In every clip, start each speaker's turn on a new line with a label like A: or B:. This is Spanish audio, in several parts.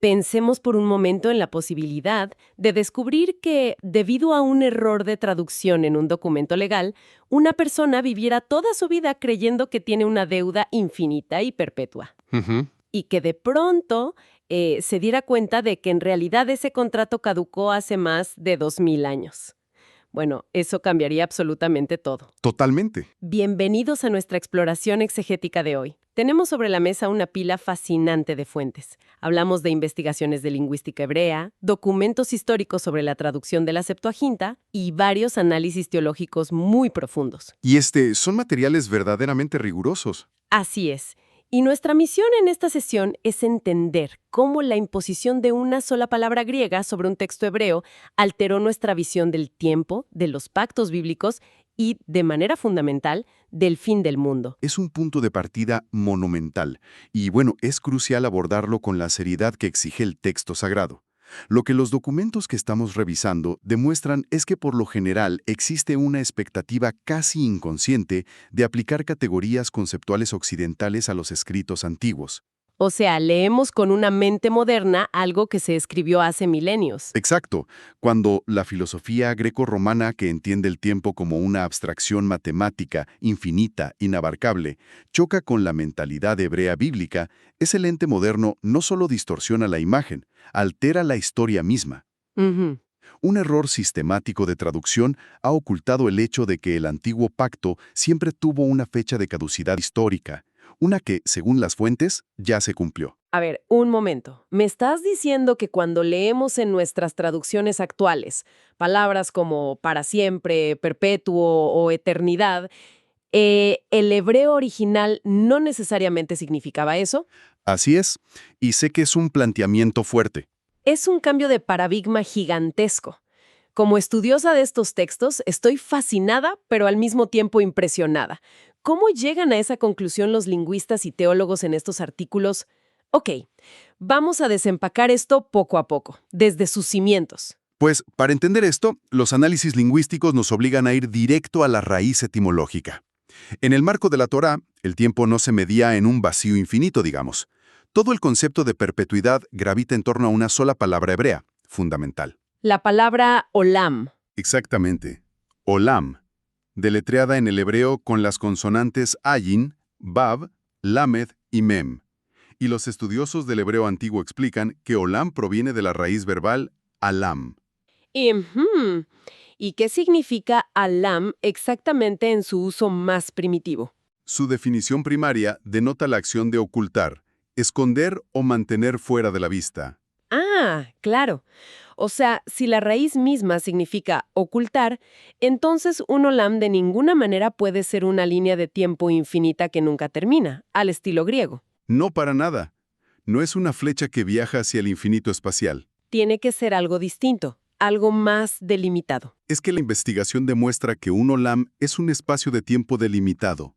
A: Pensemos por un momento en la posibilidad de descubrir que, debido a un error de traducción en un documento legal, una persona viviera toda su vida creyendo que tiene una deuda infinita y perpetua.
B: Ujú.
A: Y que de pronto se diera cuenta de que en realidad ese contrato caducó hace más de 2000 años. Bueno, eso cambiaría absolutamente todo.
B: Totalmente.
A: Bienvenidos a nuestra exploración exegética de hoy. Tenemos sobre la mesa una pila fascinante de fuentes. Hablamos de investigaciones de lingüística hebrea, documentos históricos sobre la traducción de la Septuaginta y varios análisis teológicos muy profundos.
B: Y son materiales verdaderamente rigurosos.
A: Así es. Y nuestra misión en esta sesión es entender cómo la imposición de una sola palabra griega sobre un texto hebreo alteró nuestra visión del tiempo, de los pactos bíblicos y, de manera fundamental, del fin del mundo.
B: Es un punto de partida monumental. Y bueno, es crucial abordarlo con la seriedad que exige el texto sagrado. Lo que los documentos que estamos revisando demuestran es que por lo general existe una expectativa casi inconsciente de aplicar categorías conceptuales occidentales a los escritos antiguos.
A: O sea, leemos con una mente moderna algo que se escribió hace milenios.
B: Exacto, cuando la filosofía greco-romana, que entiende el tiempo como una abstracción matemática, infinita, inabarcable, choca con la mentalidad hebrea bíblica, ese lente moderno no solo distorsiona la imagen, altera la historia misma.
A: Ujú.
B: Un error sistemático de traducción ha ocultado el hecho de que el antiguo pacto siempre tuvo una fecha de caducidad histórica, una que, según las fuentes, ya se cumplió.
A: A ver, un momento. ¿Me estás diciendo que cuando leemos en nuestras traducciones actuales palabras como para siempre, perpetuo o eternidad, el hebreo original no necesariamente significaba eso?
B: Así es, y sé que es un planteamiento fuerte.
A: Es un cambio de paradigma gigantesco. Como estudiosa de estos textos, estoy fascinada, pero al mismo tiempo impresionada. ¿Cómo llegan a esa conclusión los lingüistas y teólogos en estos artículos? Ok, vamos a desempacar esto poco a poco, desde sus cimientos.
B: Pues, para entender esto, los análisis lingüísticos nos obligan a ir directo a la raíz etimológica. En el marco de la Torá, el tiempo no se medía en un vacío infinito, digamos. Todo el concepto de perpetuidad gravita en torno a una sola palabra hebrea, fundamental.
A: La palabra olam.
B: Exactamente. Olam, deletreada en el hebreo con las consonantes ayin, bab, lamed y mem. Y los estudiosos del hebreo antiguo explican que olam proviene de la raíz verbal alam.
A: ¿Y qué significa alam exactamente en su uso más primitivo?
B: Su definición primaria denota la acción de ocultar, esconder o mantener fuera de la vista.
A: Ah, claro. O sea, si la raíz misma significa ocultar, entonces un olam de ninguna manera puede ser una línea de tiempo infinita que nunca termina, al estilo griego.
B: No para nada. No es una flecha que viaja hacia el infinito espacial.
A: Tiene que ser algo distinto, algo más delimitado.
B: Es que la investigación demuestra que un olam es un espacio de tiempo delimitado.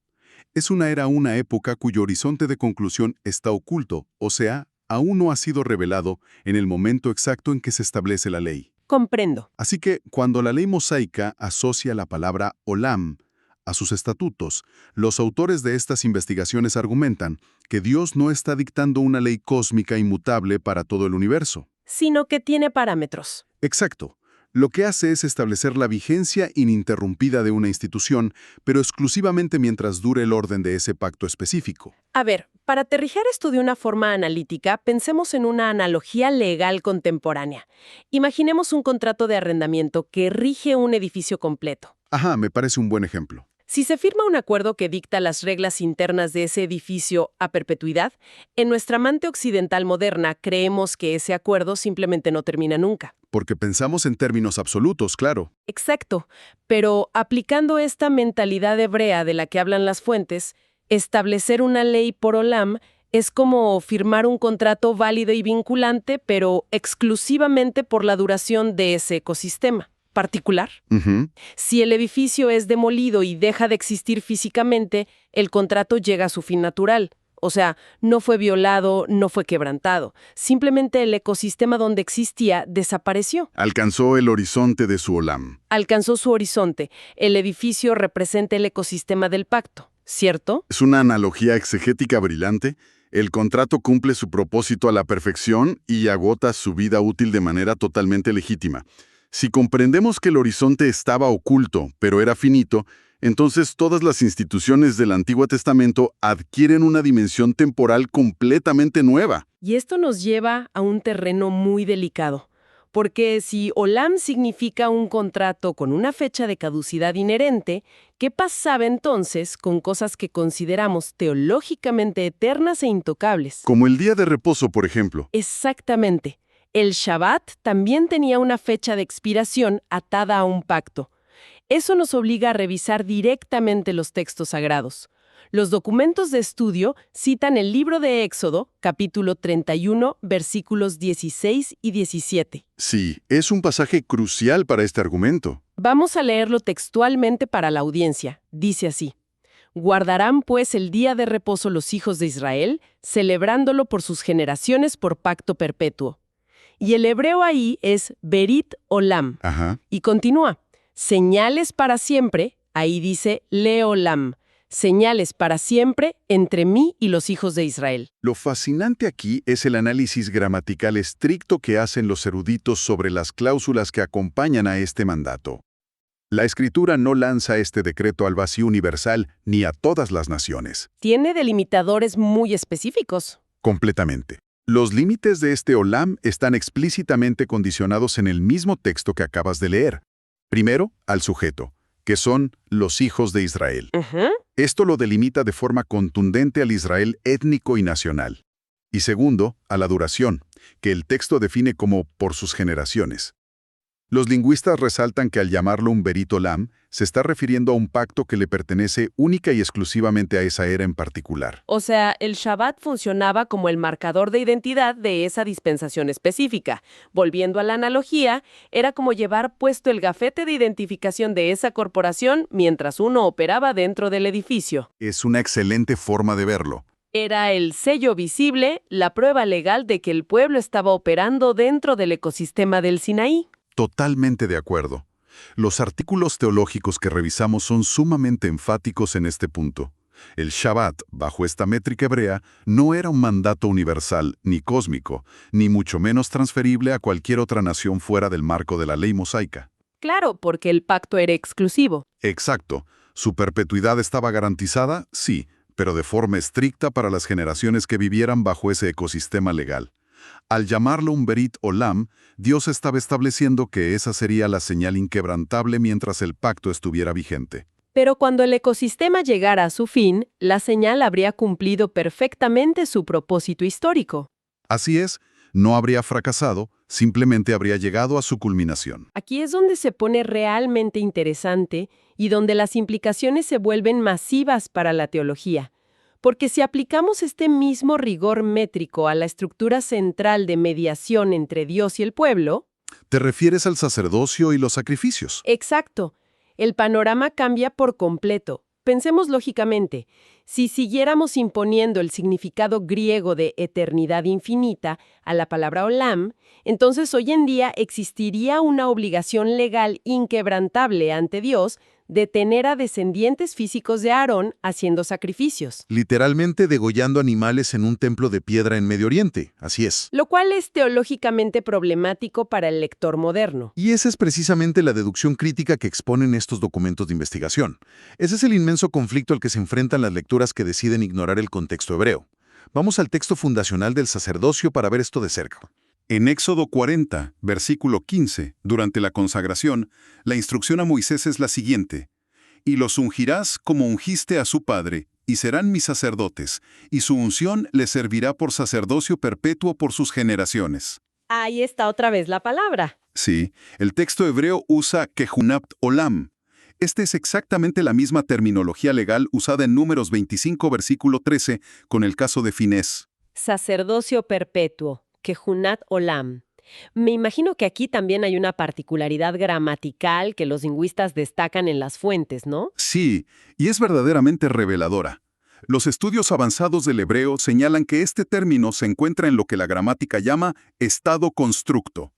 B: Es una época cuyo horizonte de conclusión está oculto, o sea, aún no ha sido revelado en el momento exacto en que se establece la ley.
A: Comprendo.
B: Así que, cuando la ley mosaica asocia la palabra olam a sus estatutos, los autores de estas investigaciones argumentan que Dios no está dictando una ley cósmica inmutable para todo el universo.
A: Sino que tiene parámetros.
B: Exacto. Lo que hace es establecer la vigencia ininterrumpida de una institución, pero exclusivamente mientras dure el orden de ese pacto específico.
A: A ver, para aterrizar esto de una forma analítica, pensemos en una analogía legal contemporánea. Imaginemos un contrato de arrendamiento que rige un edificio completo.
B: Ajá, me parece un buen ejemplo.
A: Si se firma un acuerdo que dicta las reglas internas de ese edificio a perpetuidad, en nuestra mente occidental moderna creemos que ese acuerdo simplemente no termina nunca.
B: Porque pensamos en términos absolutos, claro.
A: Exacto, pero aplicando esta mentalidad hebrea de la que hablan las fuentes, establecer una ley por olam es como firmar un contrato válido y vinculante, pero exclusivamente por la duración de ese ecosistema particular.
B: Ujú.
A: Si el edificio es demolido y deja de existir físicamente, el contrato llega a su fin natural. O sea, no fue violado, no fue quebrantado. Simplemente el ecosistema donde existía desapareció.
B: Alcanzó el horizonte de su olam.
A: Alcanzó su horizonte. El edificio representa el ecosistema del pacto, ¿cierto?
B: Es una analogía exegética brillante. El contrato cumple su propósito a la perfección y agota su vida útil de manera totalmente legítima. Si comprendemos que el horizonte estaba oculto, pero era finito, entonces todas las instituciones del Antiguo Testamento adquieren una dimensión temporal completamente nueva.
A: Y esto nos lleva a un terreno muy delicado, porque si Olam significa un contrato con una fecha de caducidad inherente, ¿qué pasaba entonces con cosas que consideramos teológicamente eternas e intocables?
B: Como el día de reposo, por ejemplo.
A: Exactamente. El Shabbat también tenía una fecha de expiración atada a un pacto. Eso nos obliga a revisar directamente los textos sagrados. Los documentos de estudio citan el libro de Éxodo, capítulo 31, versículos 16 y 17.
B: Sí, es un pasaje crucial para este argumento.
A: Vamos a leerlo textualmente para la audiencia. Dice así: «Guardarán pues el día de reposo los hijos de Israel, celebrándolo por sus generaciones por pacto perpetuo». Y el hebreo ahí es Berit Olam.
B: Ajá.
A: Y continúa: «Señales para siempre», ahí dice Leolam. Señales para siempre entre mí y los hijos de Israel.
B: Lo fascinante aquí es el análisis gramatical estricto que hacen los eruditos sobre las cláusulas que acompañan a este mandato. La Escritura no lanza este decreto al vacío universal ni a todas las naciones.
A: Tiene delimitadores muy específicos.
B: Completamente. Los límites de este olam están explícitamente condicionados en el mismo texto que acabas de leer. Primero, al sujeto, que son los hijos de Israel. Esto lo delimita de forma contundente al Israel étnico y nacional. Y segundo, a la duración, que el texto define como por sus generaciones. Los lingüistas resaltan que al llamarlo un Berit Olam, se está refiriendo a un pacto que le pertenece única y exclusivamente a esa era en particular.
A: O sea, el Shabbat funcionaba como el marcador de identidad de esa dispensación específica. Volviendo a la analogía, era como llevar puesto el gafete de identificación de esa corporación mientras uno operaba dentro del edificio.
B: Es una excelente forma de verlo.
A: Era el sello visible, la prueba legal de que el pueblo estaba operando dentro del ecosistema del Sinaí.
B: Totalmente de acuerdo. Los artículos teológicos que revisamos son sumamente enfáticos en este punto. El Shabbat, bajo esta métrica hebrea, no era un mandato universal, ni cósmico, ni mucho menos transferible a cualquier otra nación fuera del marco de la ley mosaica.
A: Claro, porque el pacto era exclusivo.
B: Exacto. ¿Su perpetuidad estaba garantizada? Sí, pero de forma estricta para las generaciones que vivieran bajo ese ecosistema legal. Al llamarlo un Berit Olam, Dios estaba estableciendo que esa sería la señal inquebrantable mientras el pacto estuviera vigente.
A: Pero cuando el ecosistema llegara a su fin, la señal habría cumplido perfectamente su propósito histórico.
B: Así es, no habría fracasado, simplemente habría llegado a su culminación.
A: Aquí es donde se pone realmente interesante y donde las implicaciones se vuelven masivas para la teología. Porque si aplicamos este mismo rigor métrico a la estructura central de mediación entre Dios y el pueblo...
B: ¿Te refieres al sacerdocio y los sacrificios?
A: Exacto. El panorama cambia por completo. Pensemos lógicamente, si siguiéramos imponiendo el significado griego de eternidad infinita a la palabra olam, entonces hoy en día existiría una obligación legal inquebrantable ante Dios de tener a descendientes físicos de Aarón haciendo sacrificios.
B: Literalmente degollando animales en un templo de piedra en Medio Oriente, así es.
A: Lo cual es teológicamente problemático para el lector moderno.
B: Y esa es precisamente la deducción crítica que exponen estos documentos de investigación. Ese es el inmenso conflicto al que se enfrentan las lecturas que deciden ignorar el contexto hebreo. Vamos al texto fundacional del sacerdocio para ver esto de cerca. En Éxodo 40, versículo 15, durante la consagración, la instrucción a Moisés es la siguiente: «Y los ungirás como ungiste a su padre, y serán mis sacerdotes, y su unción les servirá por sacerdocio perpetuo por sus generaciones».
A: Ahí está otra vez la palabra.
B: Sí, el texto hebreo usa kehunapt olam. Esta es exactamente la misma terminología legal usada en Números 25, versículo 13, con el caso de Finés.
A: Sacerdocio perpetuo, Kehunat Olam. Me imagino que aquí también hay una particularidad gramatical que los lingüistas destacan en las fuentes, ¿no?
B: Sí, y es verdaderamente reveladora. Los estudios avanzados del hebreo señalan que este término se encuentra en lo que la gramática llama estado constructo.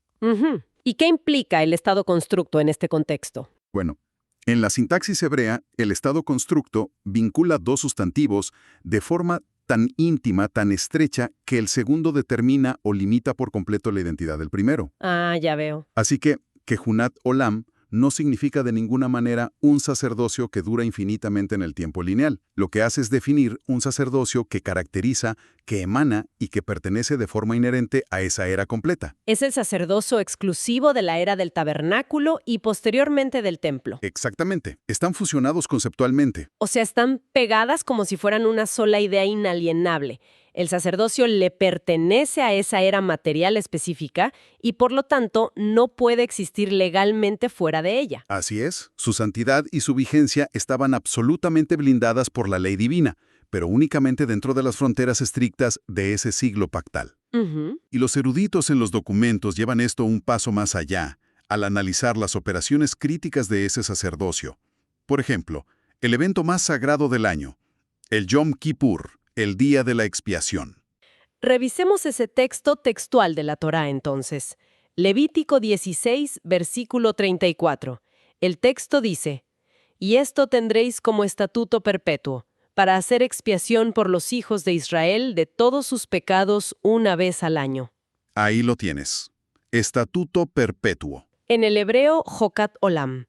A: ¿Y qué implica el estado constructo en este contexto?
B: Bueno, en la sintaxis hebrea, el estado constructo vincula dos sustantivos de forma tan íntima, tan estrecha, que el segundo determina o limita por completo la identidad del primero.
A: Ah, ya veo.
B: Así que Kehunat Olam no significa de ninguna manera un sacerdocio que dura infinitamente en el tiempo lineal. Lo que hace es definir un sacerdocio que caracteriza, que emana y que pertenece de forma inherente a esa era completa.
A: Es el sacerdocio exclusivo de la era del tabernáculo y posteriormente del templo.
B: Exactamente. Están fusionados conceptualmente.
A: O sea, están pegadas como si fueran una sola idea inalienable. El sacerdocio le pertenece a esa era material específica y por lo tanto no puede existir legalmente fuera de ella.
B: Así es. Su santidad y su vigencia estaban absolutamente blindadas por la ley divina, pero únicamente dentro de las fronteras estrictas de ese siglo pactal.
A: Ujú.
B: Y los eruditos en los documentos llevan esto un paso más allá, al analizar las operaciones críticas de ese sacerdocio. Por ejemplo, el evento más sagrado del año, el Yom Kippur, el día de la expiación.
A: Revisemos ese texto textual de la Torá entonces. Levítico 16, versículo 34. El texto dice: «Y esto tendréis como estatuto perpetuo, para hacer expiación por los hijos de Israel de todos sus pecados una vez al año».
B: Ahí lo tienes. Estatuto perpetuo.
A: En el hebreo, Jocat Olam.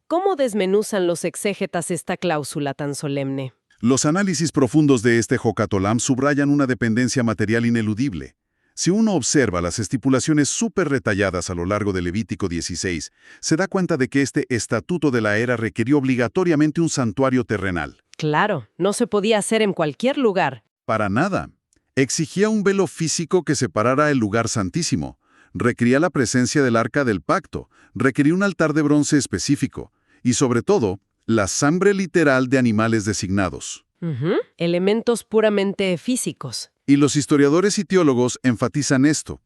A: ¿Cómo desmenuzan los exégetas esta cláusula tan solemne?
B: Los análisis profundos de este Jocatolam subrayan una dependencia material ineludible. Si uno observa las estipulaciones súper retalladas a lo largo de Levítico 16, se da cuenta de que este estatuto de la era requirió obligatoriamente un santuario terrenal.
A: Claro, no se podía hacer en cualquier lugar.
B: Para nada. Exigía un velo físico que separara el lugar santísimo. Requería la presencia del arca del pacto. Requería un altar de bronce específico. Y sobre todo, la sangre literal de animales designados.
A: Elementos puramente físicos.
B: Y los historiadores y teólogos enfatizan esto.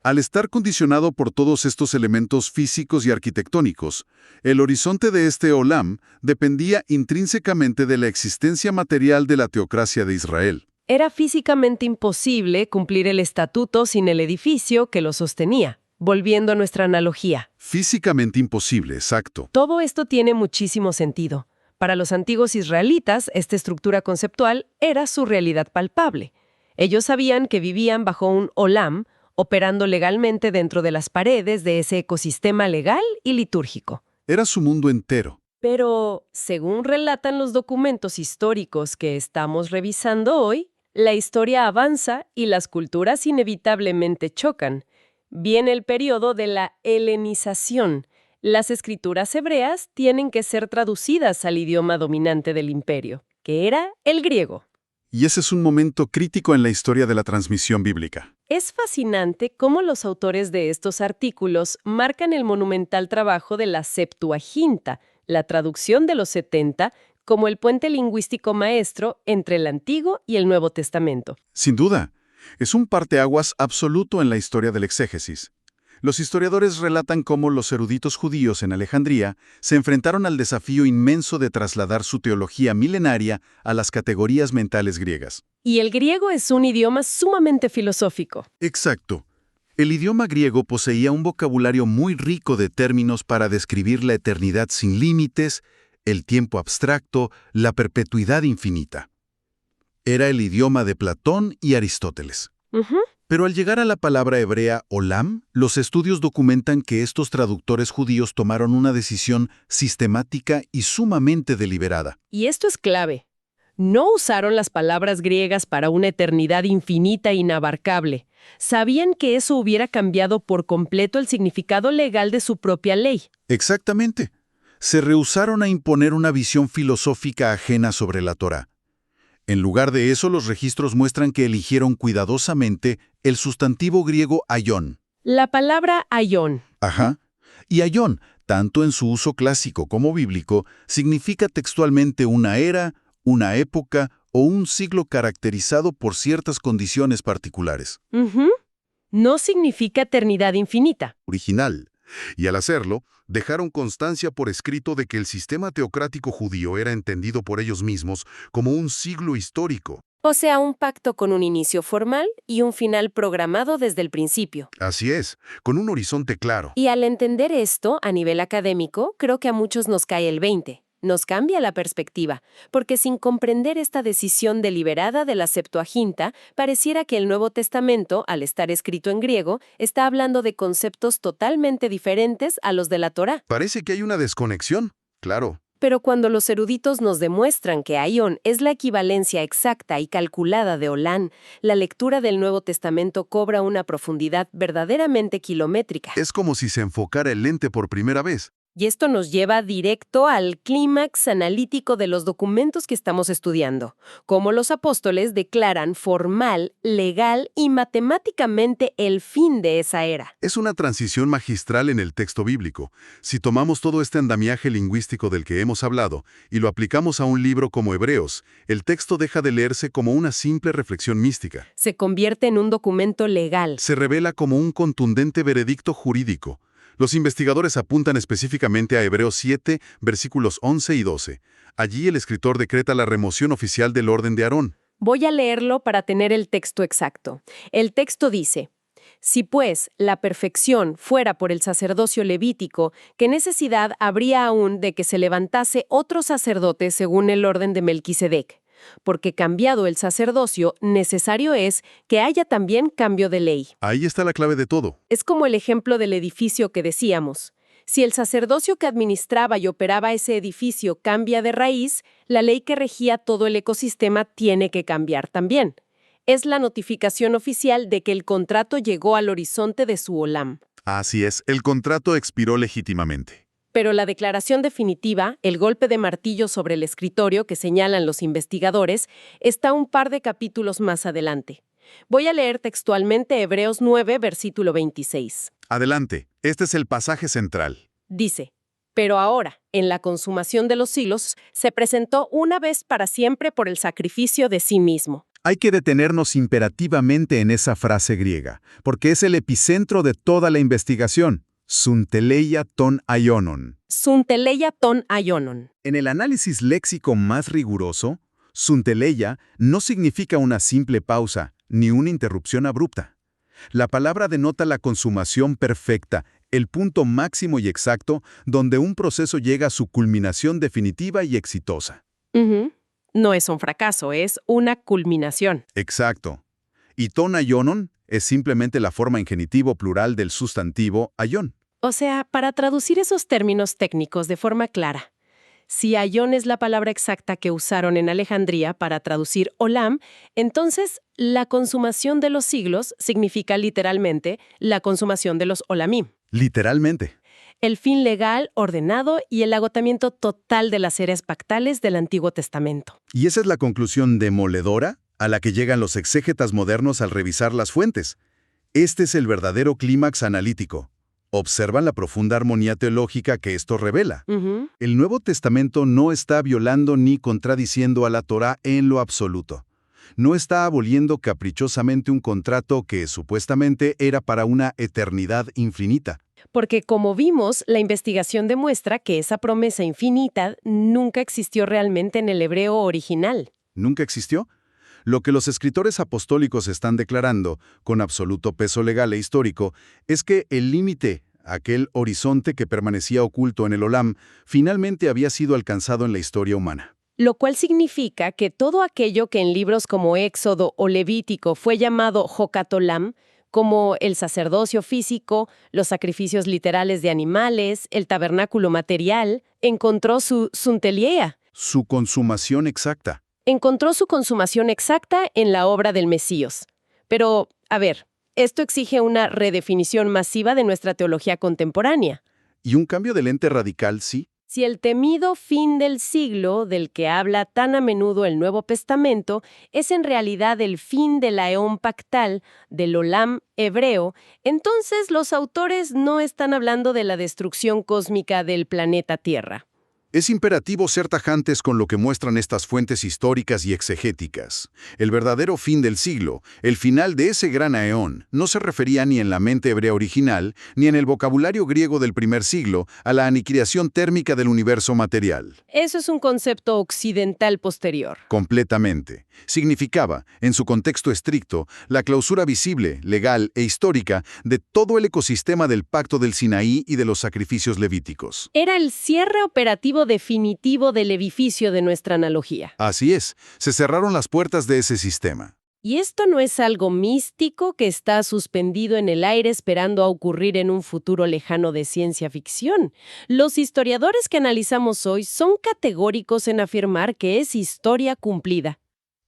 B: Al estar condicionado por todos estos elementos físicos y arquitectónicos, el horizonte de este Olam dependía intrínsecamente de la existencia material de la teocracia de Israel.
A: Era físicamente imposible cumplir el estatuto sin el edificio que lo sostenía. Volviendo a nuestra analogía.
B: Físicamente imposible, exacto.
A: Todo esto tiene muchísimo sentido. Para los antiguos israelitas, esta estructura conceptual era su realidad palpable. Ellos sabían que vivían bajo un olam, operando legalmente dentro de las paredes de ese ecosistema legal y litúrgico.
B: Era su mundo entero.
A: Pero, según relatan los documentos históricos que estamos revisando hoy, la historia avanza y las culturas inevitablemente chocan. Viene el periodo de la helenización. Las escrituras hebreas tienen que ser traducidas al idioma dominante del imperio, que era el griego.
B: Y ese es un momento crítico en la historia de la transmisión bíblica.
A: Es fascinante cómo los autores de estos artículos marcan el monumental trabajo de la Septuaginta, la traducción de los 70, como el puente lingüístico maestro entre el Antiguo y el Nuevo Testamento.
B: Sin duda, es un parteaguas absoluto en la historia del exégesis. Los historiadores relatan cómo los eruditos judíos en Alejandría se enfrentaron al desafío inmenso de trasladar su teología milenaria a las categorías mentales griegas.
A: Y el griego es un idioma sumamente filosófico.
B: Exacto. El idioma griego poseía un vocabulario muy rico de términos para describir la eternidad sin límites, el tiempo abstracto, la perpetuidad infinita. Era el idioma de Platón y Aristóteles. Pero al llegar a la palabra hebrea olam, los estudios documentan que estos traductores judíos tomaron una decisión sistemática y sumamente deliberada.
A: Y esto es clave. No usaron las palabras griegas para una eternidad infinita e inabarcable. Sabían que eso hubiera cambiado por completo el significado legal de su propia ley.
B: Exactamente. Se rehusaron a imponer una visión filosófica ajena sobre la Torá. En lugar de eso, los registros muestran que eligieron cuidadosamente el sustantivo griego aion.
A: La palabra aion.
B: Ajá. Y aion, tanto en su uso clásico como bíblico, significa textualmente una era, una época o un siglo caracterizado por ciertas condiciones particulares.
A: No significa eternidad infinita.
B: Original. Y al hacerlo, dejaron constancia por escrito de que el sistema teocrático judío era entendido por ellos mismos como un siglo histórico.
A: O sea, un pacto con un inicio formal y un final programado desde el principio.
B: Así es, con un horizonte claro.
A: Y al entender esto, a nivel académico, creo que a muchos nos cae el 20. nos cambia la perspectiva, porque sin comprender esta decisión deliberada de la Septuaginta, pareciera que el Nuevo Testamento, al estar escrito en griego, está hablando de conceptos totalmente diferentes a los de la Torá.
B: Parece que hay una desconexión. Claro.
A: Pero cuando los eruditos nos demuestran que aion es la equivalencia exacta y calculada de olán, la lectura del Nuevo Testamento cobra una profundidad verdaderamente kilométrica.
B: Es como si se enfocara el lente por primera vez.
A: Y esto nos lleva directo al clímax analítico de los documentos que estamos estudiando, cómo los apóstoles declaran formal, legal y matemáticamente el fin de esa era.
B: Es una transición magistral en el texto bíblico. Si tomamos todo este andamiaje lingüístico del que hemos hablado y lo aplicamos a un libro como Hebreos, el texto deja de leerse como una simple reflexión mística.
A: Se convierte en un documento legal.
B: Se revela como un contundente veredicto jurídico. Los investigadores apuntan específicamente a Hebreos 7, versículos 11 y 12. Allí el escritor decreta la remoción oficial del orden de Aarón.
A: Voy a leerlo para tener el texto exacto. El texto dice: si pues la perfección fuera por el sacerdocio levítico, ¿qué necesidad habría aún de que se levantase otro sacerdote según el orden de Melquisedec? Porque cambiado el sacerdocio, necesario es que haya también cambio de ley.
B: Ahí está la clave de todo.
A: Es como el ejemplo del edificio que decíamos. Si el sacerdocio que administraba y operaba ese edificio cambia de raíz, la ley que regía todo el ecosistema tiene que cambiar también. Es la notificación oficial de que el contrato llegó al horizonte de su olam.
B: Así es, el contrato expiró legítimamente.
A: Pero la declaración definitiva, el golpe de martillo sobre el escritorio que señalan los investigadores, está un par de capítulos más adelante. Voy a leer textualmente Hebreos 9, versículo 26.
B: Adelante, este es el pasaje central.
A: Dice: pero ahora, en la consumación de los siglos, se presentó una vez para siempre por el sacrificio de sí mismo.
C: Hay que detenernos imperativamente en esa frase griega, porque es el epicentro de toda la investigación. Sunteleia ton aionon.
A: Sunteleia ton aionon.
C: En el análisis léxico más riguroso, sunteleia no significa una simple pausa ni una interrupción abrupta. La palabra denota la consumación perfecta, el punto máximo y exacto donde un proceso llega a su culminación definitiva y exitosa.
A: No es un fracaso, es una culminación.
C: Exacto. Y ton aionon es simplemente la forma en genitivo plural del sustantivo aion.
A: O sea, para traducir esos términos técnicos de forma clara, si aion es la palabra exacta que usaron en Alejandría para traducir olam, entonces la consumación de los siglos significa literalmente la consumación de los olamim.
C: Literalmente.
A: El fin legal, ordenado y el agotamiento total de las eras pactales del Antiguo Testamento.
C: Y esa es la conclusión demoledora a la que llegan los exégetas modernos al revisar las fuentes. Este es el verdadero clímax analítico. Observan la profunda armonía teológica que esto revela. El Nuevo Testamento no está violando ni contradiciendo a la Torá en lo absoluto. No está aboliendo caprichosamente un contrato que supuestamente era para una eternidad infinita.
A: Porque, como vimos, la investigación demuestra que esa promesa infinita nunca existió realmente en el hebreo original.
C: ¿Nunca existió? Lo que los escritores apostólicos están declarando, con absoluto peso legal e histórico, es que el límite, aquel horizonte que permanecía oculto en el olam, finalmente había sido alcanzado en la historia humana.
A: Lo cual significa que todo aquello que en libros como Éxodo o Levítico fue llamado Jocatolam, como el sacerdocio físico, los sacrificios literales de animales, el tabernáculo material, encontró su sunteleia.
C: Su consumación exacta.
A: Encontró su consumación exacta en la obra del Mesías. Pero, a ver, esto exige una redefinición masiva de nuestra teología contemporánea.
C: Y un cambio de lente radical, sí.
A: Si el temido fin del siglo, del que habla tan a menudo el Nuevo Testamento, es en realidad el fin de la eón pactal, del olam hebreo, entonces los autores no están hablando de la destrucción cósmica del planeta Tierra.
B: Es imperativo ser tajantes con lo que muestran estas fuentes históricas y exegéticas. El verdadero fin del siglo, el final de ese gran aeón, no se refería ni en la mente hebrea original, ni en el vocabulario griego del primer siglo, a la aniquilación térmica del universo material.
A: Eso es un concepto occidental posterior.
B: Completamente. Significaba, en su contexto estricto, la clausura visible, legal e histórica de todo el ecosistema del Pacto del Sinaí y de los sacrificios levíticos.
A: Era el cierre operativo objetivo definitivo del edificio de nuestra analogía.
C: Así es, se cerraron las puertas de ese sistema.
A: Y esto no es algo místico que está suspendido en el aire esperando a ocurrir en un futuro lejano de ciencia ficción. Los historiadores que analizamos hoy son categóricos en afirmar que es historia cumplida.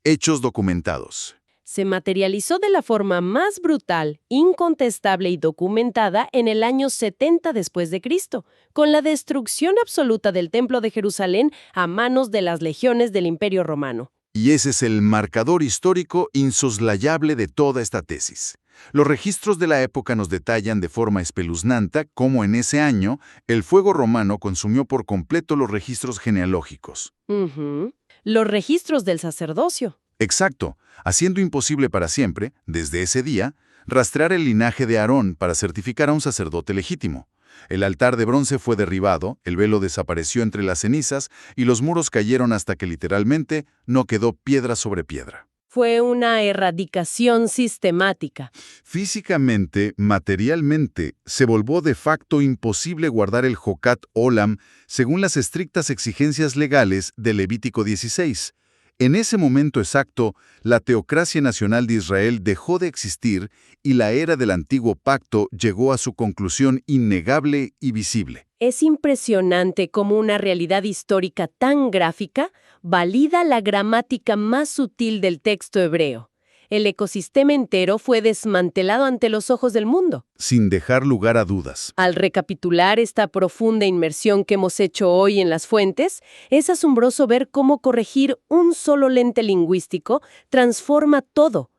C: Hechos documentados.
A: Se materializó de la forma más brutal, incontestable y documentada en el año 70 después de Cristo, con la destrucción absoluta del Templo de Jerusalén a manos de las legiones del Imperio Romano.
C: Y ese es el marcador histórico insoslayable de toda esta tesis. Los registros de la época nos detallan de forma espeluznante cómo en ese año el fuego romano consumió por completo los registros genealógicos.
A: Los registros del sacerdocio.
C: Exacto, haciendo imposible para siempre, desde ese día, rastrear el linaje de Aarón para certificar a un sacerdote legítimo. El altar de bronce fue derribado, el velo desapareció entre las cenizas y los muros cayeron hasta que literalmente no quedó piedra sobre piedra.
A: Fue una erradicación sistemática.
C: Físicamente, materialmente, se volvió de facto imposible guardar el Jocat Olam según las estrictas exigencias legales de Levítico 16. En ese momento exacto, la teocracia nacional de Israel dejó de existir y la era del antiguo pacto llegó a su conclusión innegable y visible.
A: Es impresionante cómo una realidad histórica tan gráfica valida la gramática más sutil del texto hebreo. El ecosistema entero fue desmantelado ante los ojos del mundo.
C: Sin dejar lugar a dudas.
A: Al recapitular esta profunda inmersión que hemos hecho hoy en las fuentes, es asombroso ver cómo corregir un solo lente lingüístico transforma todo.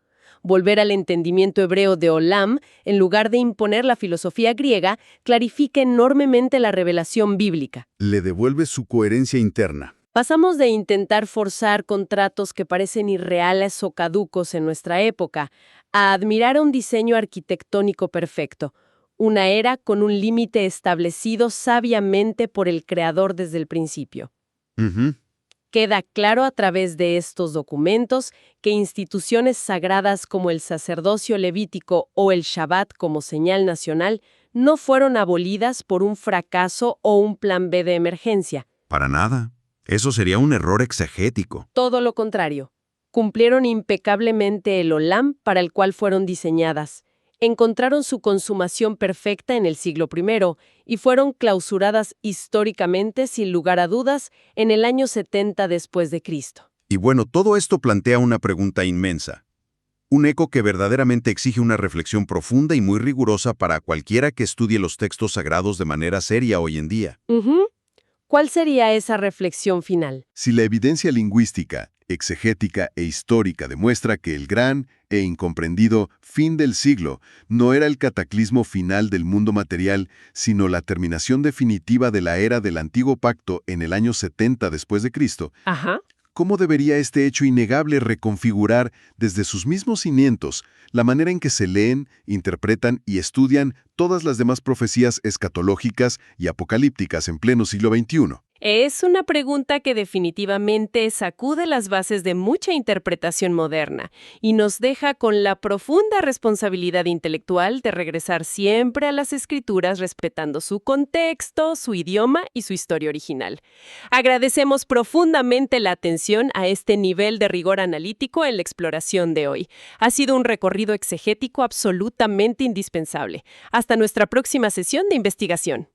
A: Volver al entendimiento hebreo de Olam, en lugar de imponer la filosofía griega, clarifica enormemente la revelación bíblica.
C: Le devuelve su coherencia interna.
A: Pasamos de intentar forzar contratos que parecen irreales o caducos en nuestra época, a admirar un diseño arquitectónico perfecto, una era con un límite establecido sabiamente por el Creador desde el principio. Queda claro a través de estos documentos que instituciones sagradas como el sacerdocio levítico o el Shabbat como señal nacional no fueron abolidas por un fracaso o un plan B de emergencia.
C: Para nada. Eso sería un error exegético.
A: Todo lo contrario. Cumplieron impecablemente el Olam para el cual fueron diseñadas. Encontraron su consumación perfecta en el siglo I y fueron clausuradas históricamente, sin lugar a dudas, en el año 70 después de Cristo.
C: Y bueno, todo esto plantea una pregunta inmensa. Un eco que verdaderamente exige una reflexión profunda y muy rigurosa para cualquiera que estudie los textos sagrados de manera seria hoy en día.
A: ¿Cuál sería esa reflexión final?
B: Si la evidencia lingüística, exegética e histórica demuestra que el gran e incomprendido fin del siglo no era el cataclismo final del mundo material, sino la terminación definitiva de la era del antiguo pacto en el año 70 después de Cristo, ¿cómo debería este hecho innegable reconfigurar desde sus mismos cimientos la manera en que se leen, interpretan y estudian todas las demás profecías escatológicas y apocalípticas en pleno siglo XXI?
A: Es una pregunta que definitivamente sacude las bases de mucha interpretación moderna y nos deja con la profunda responsabilidad intelectual de regresar siempre a las escrituras respetando su contexto, su idioma y su historia original. Agradecemos profundamente la atención a este nivel de rigor analítico en la exploración de hoy. Ha sido un recorrido exegético absolutamente indispensable. Hasta nuestra próxima sesión de investigación.